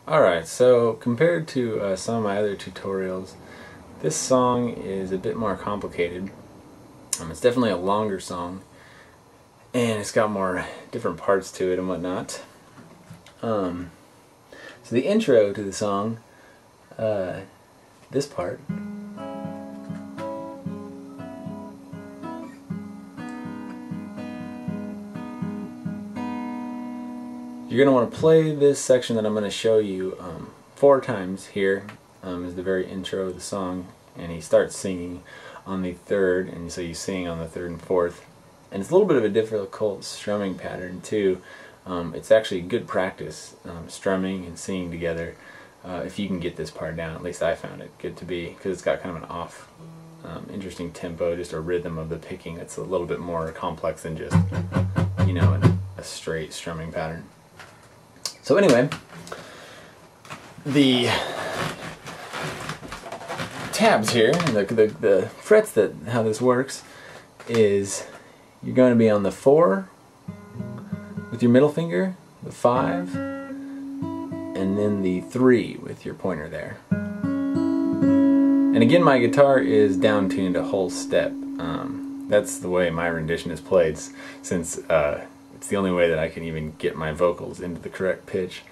Alright, so compared to some of my other tutorials, this song is a bit more complicated. It's definitely a longer song, and it's got more different parts to it and whatnot. So the intro to the song, this part, you're going to want to play this section that I'm going to show you 4 times here. Is the very intro of the song, and he starts singing on the 3rd, and so you sing on the 3rd and 4th. And it's a little bit of a difficult strumming pattern too. It's actually good practice strumming and singing together if you can get this part down. At least I found it good to be, because it's got kind of an off, interesting tempo, just a rhythm of the picking that's a little bit more complex than just, you know, a straight strumming pattern. So anyway, the tabs here, the frets, that how this works is you're going to be on the 4 with your middle finger, the 5, and then the 3 with your pointer there. And again, my guitar is down tuned a whole step. That's the way my rendition is played, since it's the only way that I can even get my vocals into the correct pitch.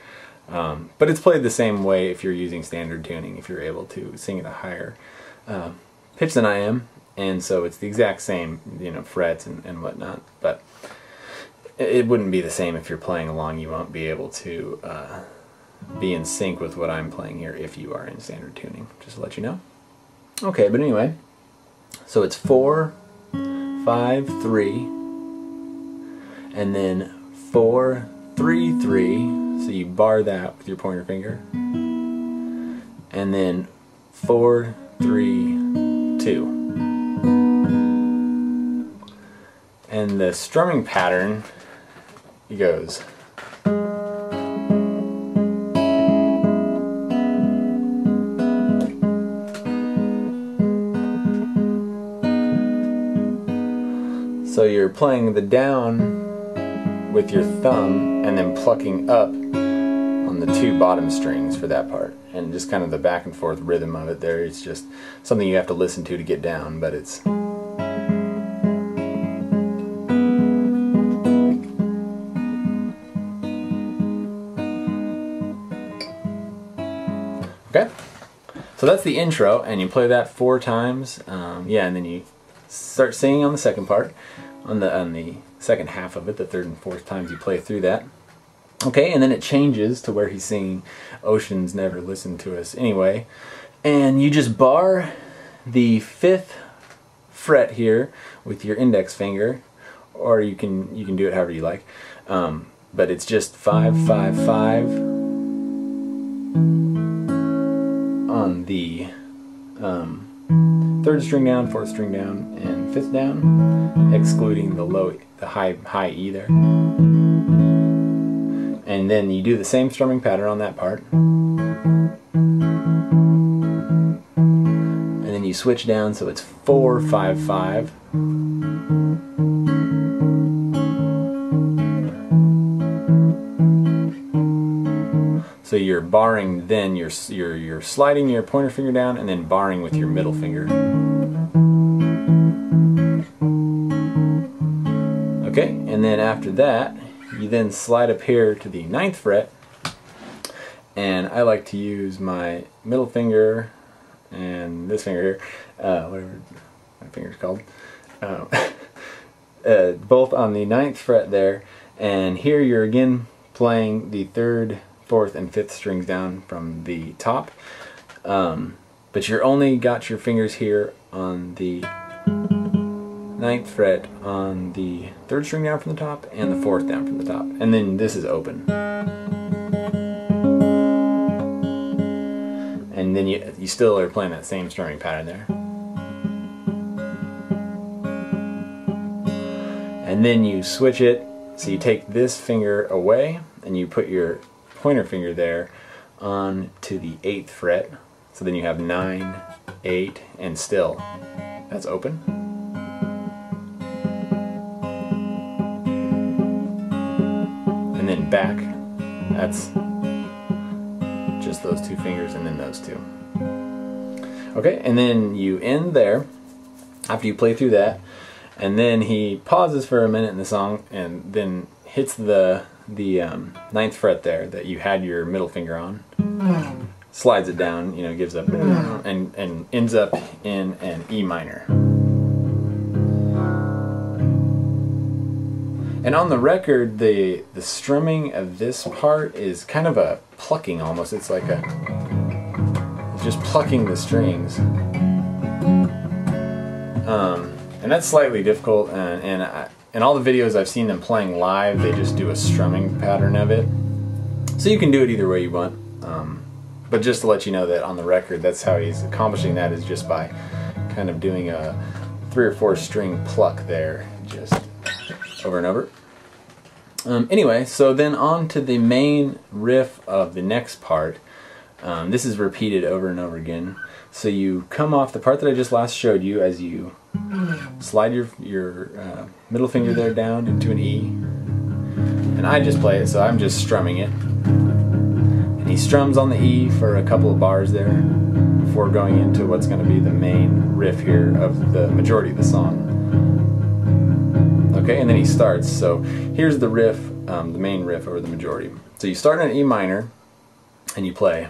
But it's played the same way if you're using standard tuning, if you're able to sing at a higher pitch than I am. And so it's the exact same, you know, frets and whatnot. But it wouldn't be the same if you're playing along. You won't be able to be in sync with what I'm playing here if you are in standard tuning, just to let you know. Okay, but anyway, so it's 4, 5, 3, and then 4, 3, 3, so you bar that with your pointer finger, and then 4, 3, 2. And the strumming pattern, it goes. So you're playing the down with your thumb and then plucking up on the 2 bottom strings for that part. And just kind of the back and forth rhythm of it there. It's just something you have to listen to get down, but it's... Okay, so that's the intro, and you play that 4 times. Yeah, and then you start singing on the second part, on the second half of it, the 3rd and 4th times you play through that. Okay, and then it changes to where he's singing "Oceans Never Listen to Us Anyway," and you just bar the 5th fret here with your index finger, or you can do it however you like. But it's just 5, 5, 5 on the 3rd string down, 4th string down, and 5th down, excluding the high E there. And then you do the same strumming pattern on that part. And then you switch down, so it's 4, 5, 5. So you're barring, then you're sliding your pointer finger down and then barring with your middle finger. Okay, and then after that, you then slide up here to the 9th fret, and I like to use my middle finger and this finger here, whatever my finger's called, both on the 9th fret there, and here you're again playing the 3rd, 4th, and 5th strings down from the top, but you're only got your fingers here on the 9th fret on the 3rd string down from the top and the 4th down from the top, and then this is open. And then you still are playing that same strumming pattern there. And then you switch it, so you take this finger away and you put your pointer finger there on to the 8th fret, so then you have 9, 8, and still that's open. And then back, that's just those two fingers and then those two. Okay, and then you end there after you play through that, and then he pauses for a minute in the song and then hits the 9th fret there that you had your middle finger on, slides it down, you know, gives up and ends up in an E minor. And on the record, the strumming of this part is kind of a plucking almost. It's like it's just plucking the strings. And that's slightly difficult, and in all the videos I've seen them playing live, they just do a strumming pattern of it. So you can do it either way you want. But just to let you know that on the record, that's how he's accomplishing that, is just by kind of doing a 3 or 4 string pluck there, just over and over. Anyway, so then on to the main riff of the next part. This is repeated over and over again. So you come off the part that I just last showed you as you slide your middle finger there down into an E. And I just play it, so I'm just strumming it. And he strums on the E for a couple of bars there before going into what's going to be the main riff here of the majority of the song. Okay, and then he starts. So here's the riff, the main riff over the majority. So you start in an E minor and you play.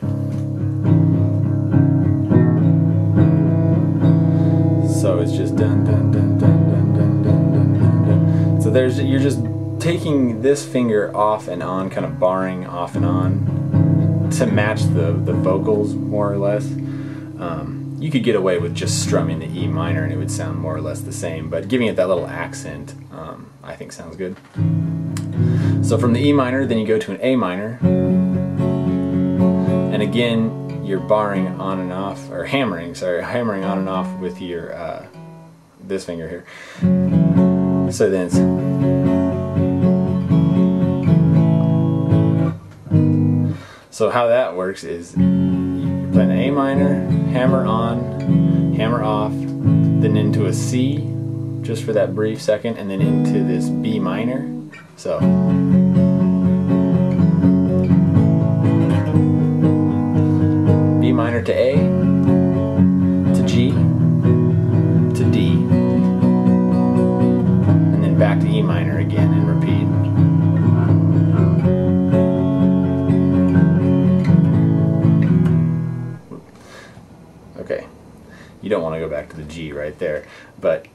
So it's just dun dun dun dun dun dun dun dun dun dun. So you're just taking this finger off and on, kind of barring off and on to match the vocals more or less. You could get away with just strumming the E minor and it would sound more or less the same, but giving it that little accent I think sounds good. So from the E minor, then you go to an A minor, and again you're barring on and off, or hammering on and off with your this finger here. So then it's, so how that works is you play an A minor, hammer on, hammer off, then into a C just for that brief second, and then into this B minor. So B minor to A, to G, to D, and then back to E minor again and repeat. Okay, you don't want to go back to the G right there, but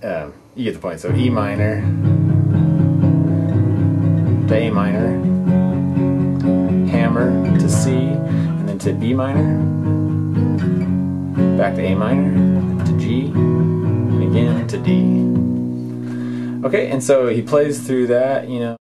you get the point. So E minor to A minor, hammer to C, and then to B minor, back to A minor, to G, and again to D. Okay, and so he plays through that, you know.